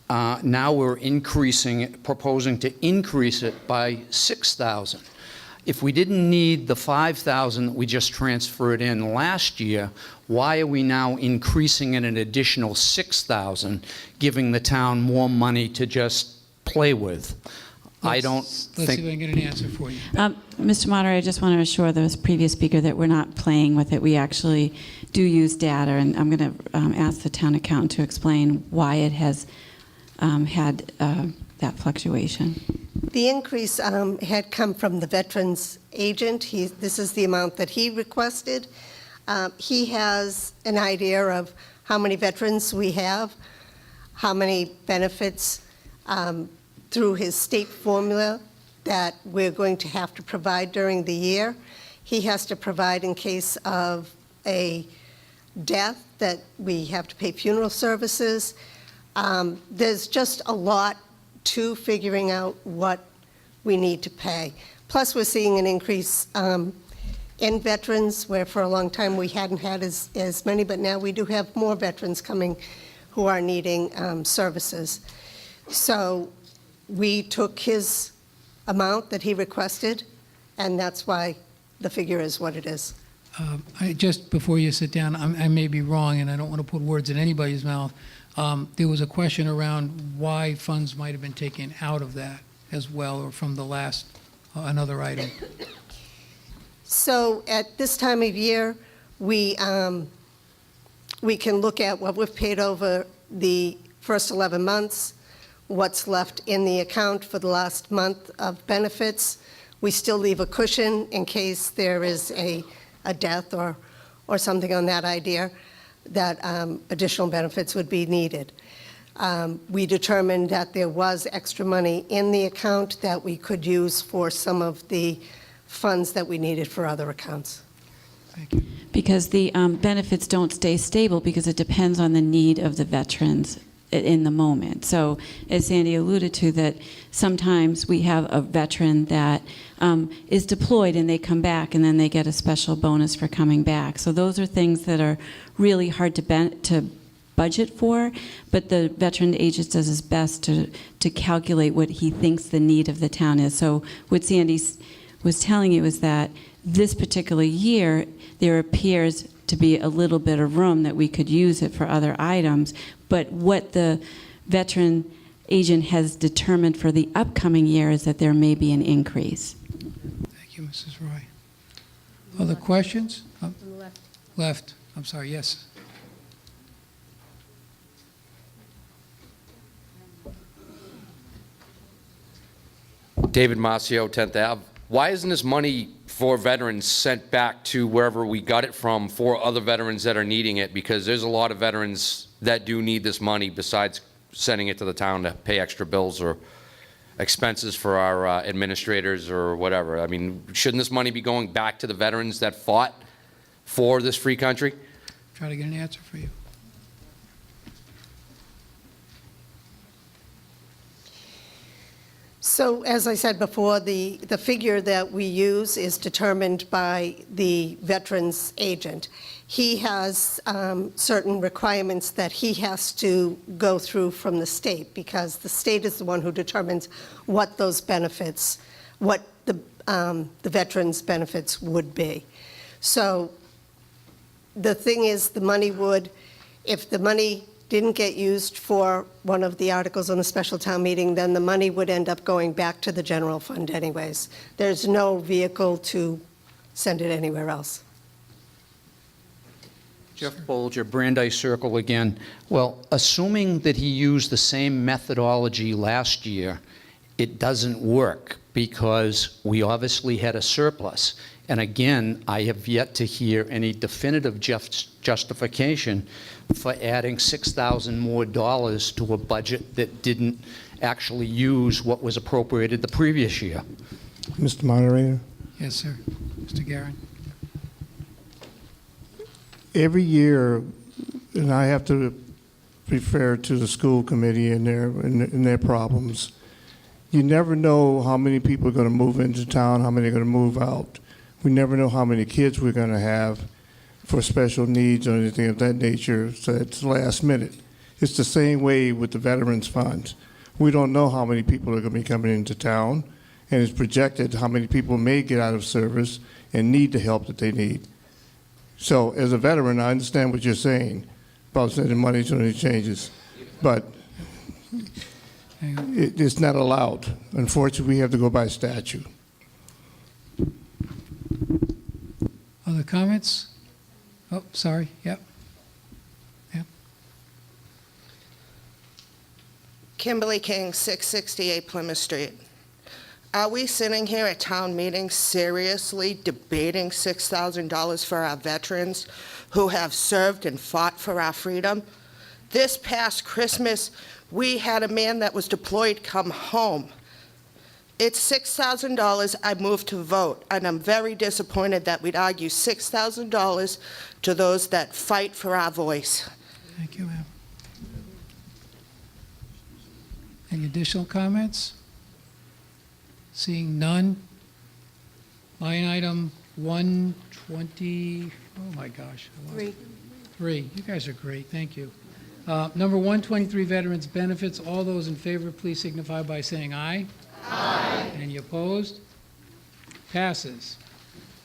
Now we're increasing it, proposing to increase it by $6,000. If we didn't need the $5,000 that we just transferred in last year, why are we now increasing it an additional $6,000, giving the town more money to just play with? I don't think... Let's see if I can get an answer for you. Mr. Moderator, I just want to assure the previous speaker that we're not playing with it. We actually do use data, and I'm going to ask the town accountant to explain why it has had that fluctuation. The increase had come from the veterans agent. This is the amount that he requested. He has an idea of how many veterans we have, how many benefits through his state formula that we're going to have to provide during the year. He has to provide in case of a death that we have to pay funeral services. There's just a lot to figuring out what we need to pay. Plus, we're seeing an increase in veterans, where for a long time we hadn't had as many, but now we do have more veterans coming who are needing services. So we took his amount that he requested, and that's why the figure is what it is. Just before you sit down, I may be wrong, and I don't want to put words in anybody's mouth. There was a question around why funds might have been taken out of that as well, or from the last, another item. So at this time of year, we can look at what we've paid over the first 11 months, what's left in the account for the last month of benefits. We still leave a cushion in case there is a death or something on that idea, that additional benefits would be needed. We determined that there was extra money in the account that we could use for some of the funds that we needed for other accounts. Because the benefits don't stay stable because it depends on the need of the veterans in the moment. So as Sandy alluded to, that sometimes we have a veteran that is deployed and they come back and then they get a special bonus for coming back. So those are things that are really hard to budget for, but the veteran agent does his best to calculate what he thinks the need of the town is. So what Sandy was telling you is that this particular year, there appears to be a little bit of room that we could use it for other items, but what the veteran agent has determined for the upcoming year is that there may be an increase. Thank you, Mrs. Roy. Other questions? Left. I'm sorry, yes. David Marcio, 10th Ave. Why isn't this money for veterans sent back to wherever we got it from for other veterans that are needing it? Because there's a lot of veterans that do need this money besides sending it to the town to pay extra bills or expenses for our administrators or whatever. I mean, shouldn't this money be going back to the veterans that fought for this free country? Try to get an answer for you. So as I said before, the figure that we use is determined by the veterans agent. He has certain requirements that he has to go through from the state, because the state is the one who determines what those benefits, what the veterans' benefits would be. So the thing is, the money would, if the money didn't get used for one of the articles on the special town meeting, then the money would end up going back to the general fund anyways. There's no vehicle to send it anywhere else. Jeff Bolger, Brandeis Circle again. Well, assuming that he used the same methodology last year, it doesn't work because we obviously had a surplus. And again, I have yet to hear any definitive justification for adding $6,000 more to a budget that didn't actually use what was appropriated the previous year. Mr. Moderator? Yes, sir. Mr. Guerin. Every year, and I have to refer to the school committee and their problems, you never know how many people are going to move into town, how many are going to move out. We never know how many kids we're going to have for special needs or anything of that nature, so it's last minute. It's the same way with the Veterans Fund. We don't know how many people are going to be coming into town, and it's projected how many people may get out of service and need the help that they need. So as a veteran, I understand what you're saying about sending money to any changes, but it's not allowed. Unfortunately, we have to go by statute. Other comments? Oh, sorry. Yep. Yep. Kimberly King, 668 Plymouth Street. Are we sitting here at town meeting seriously debating $6,000 for our veterans who have served and fought for our freedom? This past Christmas, we had a man that was deployed come home. It's $6,000. I moved to vote, and I'm very disappointed that we'd argue $6,000 to those that fight for our voice. Thank you, ma'am. Any additional comments? Seeing none. Line item 120, oh my gosh. Three. You guys are great, thank you. Number 123, Veterans Benefits. All those in favor, please signify by saying aye. Aye. Any opposed? Passes.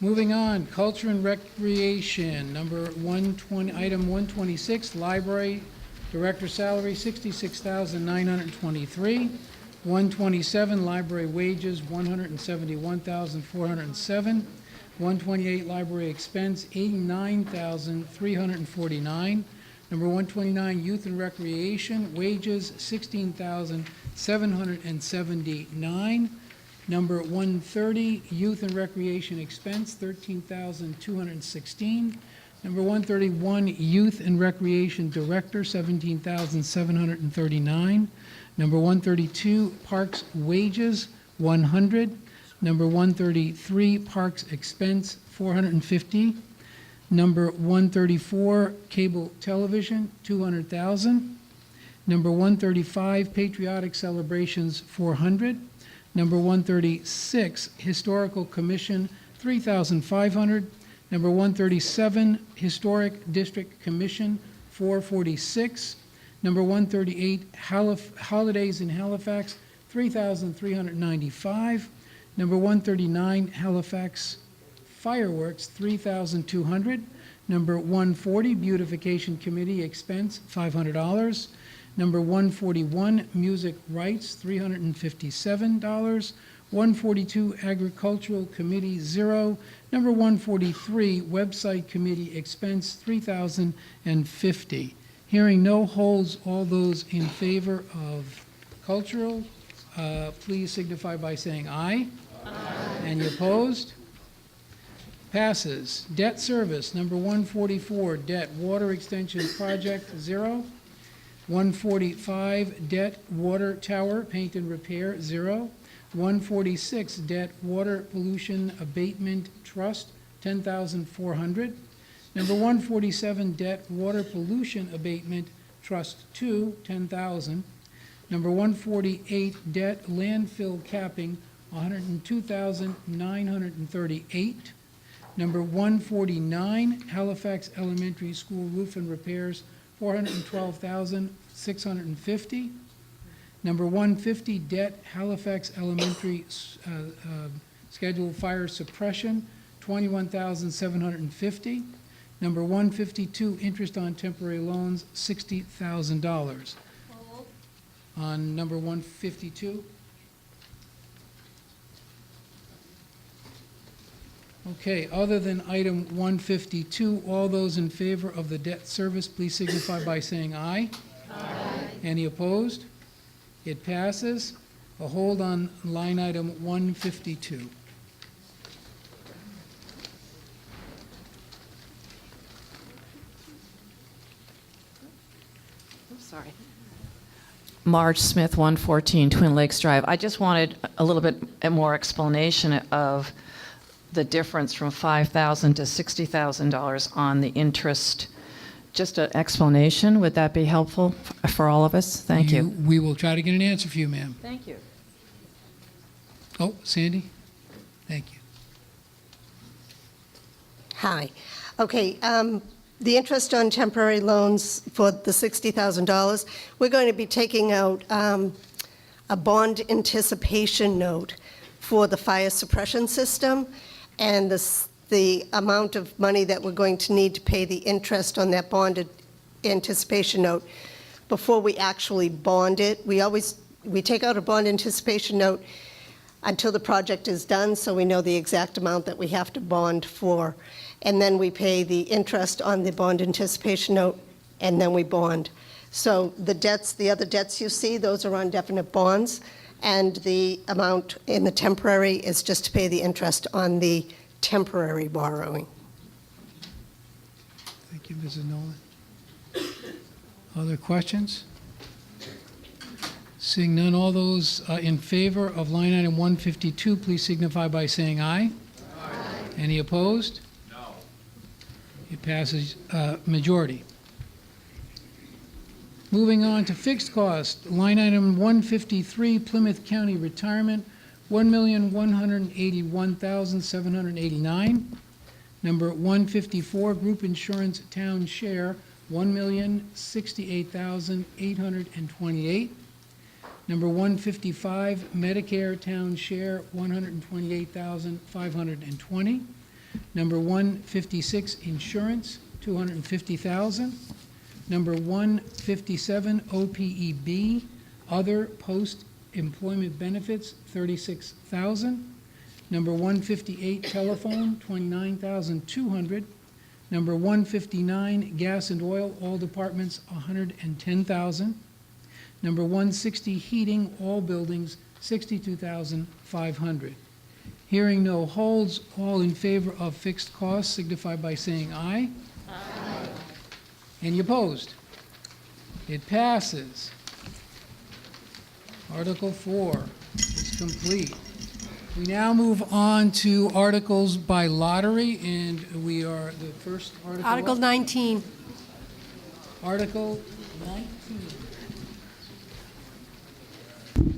Moving on, Culture and Recreation, number 120, item 126, Library Director Salary, $66,923. 127, Library Wages, $171,407. 128, Library Expense, $89,349. Number 129, Youth and Recreation, Wages, $16,779. Number 130, Youth and Recreation Expense, $13,216. Number 131, Youth and Recreation Director, $17,739. Number 132, Parks Wages, $100. Number 133, Parks Expense, $450. Number 134, cable television, $200,000. Number 135, patriotic celebrations, $400. Number 136, historical commission, $3,500. Number 137, historic district commission, $446. Number 138, holidays in Halifax, $3,395. Number 139, Halifax fireworks, $3,200. Number 140, beautification committee expense, $500. Number 141, music rights, $357. 142, agricultural committee, 0. Number 143, website committee expense, $3,050. Hearing no holds, all those in favor of cultural, please signify by saying aye. Aye. Any opposed? Passes. Debt service, number 144, debt water extension project, 0. 145, debt water tower paint and repair, 0. 146, debt water pollution abatement trust, $10,400. Number 147, debt water pollution abatement trust 2, $10,000. Number 148, debt landfill capping, $102,938. Number 149, Halifax Elementary School roof and repairs, $412,650. Number 150, debt Halifax Elementary scheduled fire suppression, $21,750. Number 152, interest on temporary loans, $60,000. On number 152. Okay, other than item 152, all those in favor of the debt service, please signify by saying aye. Aye. Any opposed? It passes. A hold on line item 152. Sorry. Marge Smith, 114 Twin Lakes Drive. I just wanted a little bit more explanation of the difference from $5,000 to $60,000 on the interest. Just an explanation, would that be helpful for all of us? Thank you. We will try to get an answer for you, ma'am. Thank you. Oh, Sandy? Thank you. Hi. Okay, the interest on temporary loans for the $60,000, we're going to be taking out a bond anticipation note for the fire suppression system, and the amount of money that we're going to need to pay the interest on that bond anticipation note before we actually bond it. We take out a bond anticipation note until the project is done, so we know the exact amount that we have to bond for. And then we pay the interest on the bond anticipation note, and then we bond. So the debts, the other debts you see, those are on definite bonds, and the amount in the temporary is just to pay the interest on the temporary borrowing. Thank you, Mrs. Nolan. Other questions? Seeing none, all those in favor of line item 152, please signify by saying aye. Aye. Any opposed? No. It passes majority. Moving on to fixed cost, line item 153, Plymouth County Retirement, $1,181,789. Number 154, Group Insurance Town Share, $1,068,828. Number 155, Medicare Town Share, $128,520. Number 156, Insurance, $250,000. Number 157, OPEB, Other Post-Employment Benefits, $36,000. Number 158, Telephone, $29,200. Number 159, Gas and Oil, all departments, $110,000. Number 160, Heating, all buildings, $62,500. Hearing no holds, all in favor of fixed costs signify by saying aye. Aye. Any opposed? It passes. Article 4 is complete. We now move on to articles by lottery, and we are the first article. Article up. 19. Article 19.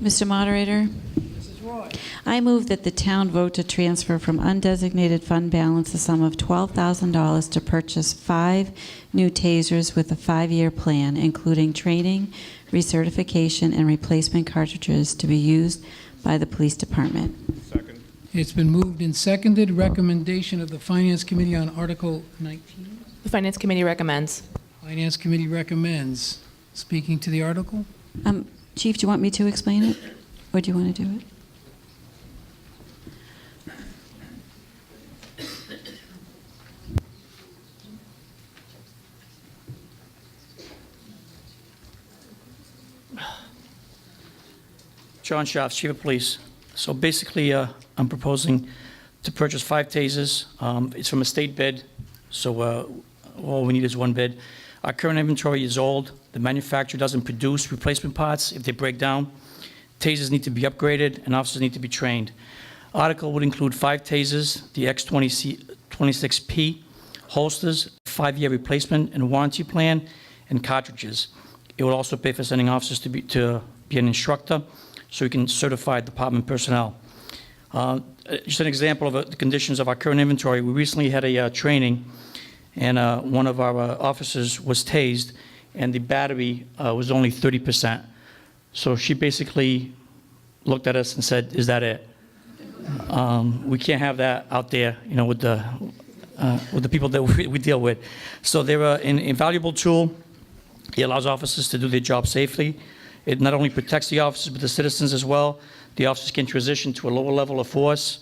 Mr. Moderator, Mrs. Roy. I move that the town vote to transfer from undesignated fund balance a sum of $12,000 to purchase 5 new tasers with a 5-year plan, including training, recertification, and replacement cartridges to be used by the police department. Second. It's been moved and seconded. Recommendation of the Finance Committee on Article 19. The Finance Committee recommends. Finance Committee recommends. Speaking to the article? Chief, do you want me to explain it, or do you want to do it? John Schatz, Chief of Police. So basically, I'm proposing to purchase 5 tasers. It's from a state bid, so all we need is 1 bid. Our current inventory is old. The manufacturer doesn't produce replacement parts if they break down. Tasers need to be upgraded, and officers need to be trained. Article would include 5 tasers, the X26P, holsters, 5-year replacement and warranty plan, and cartridges. It would also pay for sending officers to be an instructor, so we can certify department personnel. Just an example of the conditions of our current inventory. We recently had a training, and one of our officers was tased, and the battery was only 30%. So she basically looked at us and said, "Is that it?" We can't have that out there, with the people that we deal with. So they're an invaluable tool. It allows officers to do their job safely. It not only protects the officers, but the citizens as well. The officers can transition to a lower level of force,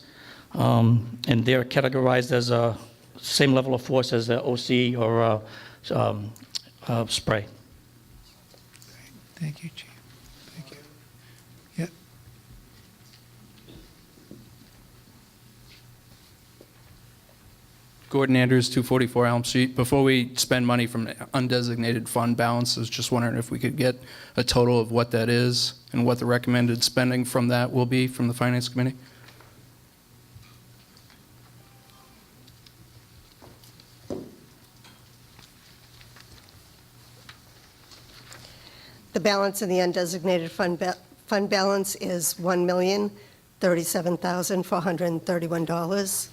and they're categorized as a same level of force as the OC or spray. Thank you, Chief. Thank you. Yep. Gordon Andrews, 244 Elm Street. Before we spend money from undesignated fund balance, I was just wondering if we could get a total of what that is and what the recommended spending from that will be from the Finance Committee. The balance in the undesignated fund balance is $1,037,431.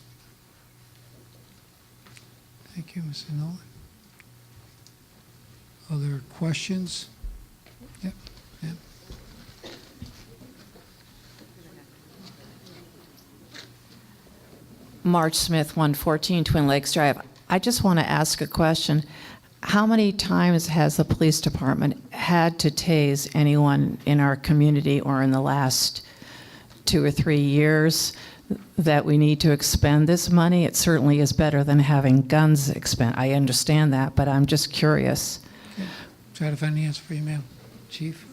Thank you, Mr. Nolan. Other questions? Yep. Yep. March Smith, 114 Twin Lakes Drive. I just want to ask a question. How many times has the police department had to tase anyone in our community or in the last 2 or 3 years that we need to expend this money? It certainly is better than having guns expend. I understand that, but I'm just curious. Okay. Try to find the answer for you, ma'am. Chief?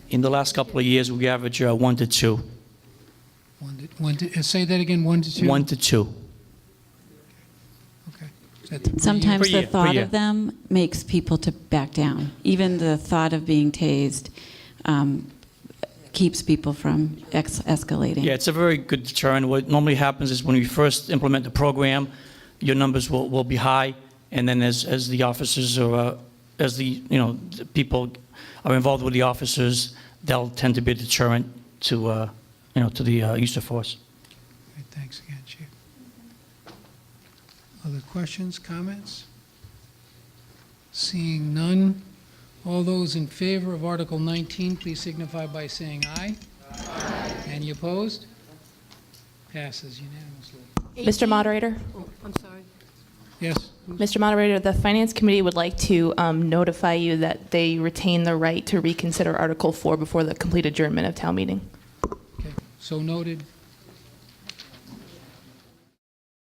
In the last couple of years, we average 1 to 2. Say that again, 1 to 2? 1 to 2. Okay. Is that per Sometimes year? the thought of them makes people to back down. Even the thought of being tased keeps people from escalating. Yeah, it's a very good deterrent. What normally happens is when we first implement the program, your numbers will be high, and then as the officers or as the people are involved with the officers, they'll tend to be a deterrent to to the use of force. Okay, thanks again, Chief. Other questions, comments? Seeing none, all those in favor of Article 19, please signify by saying aye. Aye. Any opposed? Passes unanimously. Mr. Moderator? Oh, I'm sorry. Yes. Mr. Moderator, the Finance Committee would like to notify you that they retain the right to reconsider Article 4 before the complete adjournment of town meeting. Okay, so noted.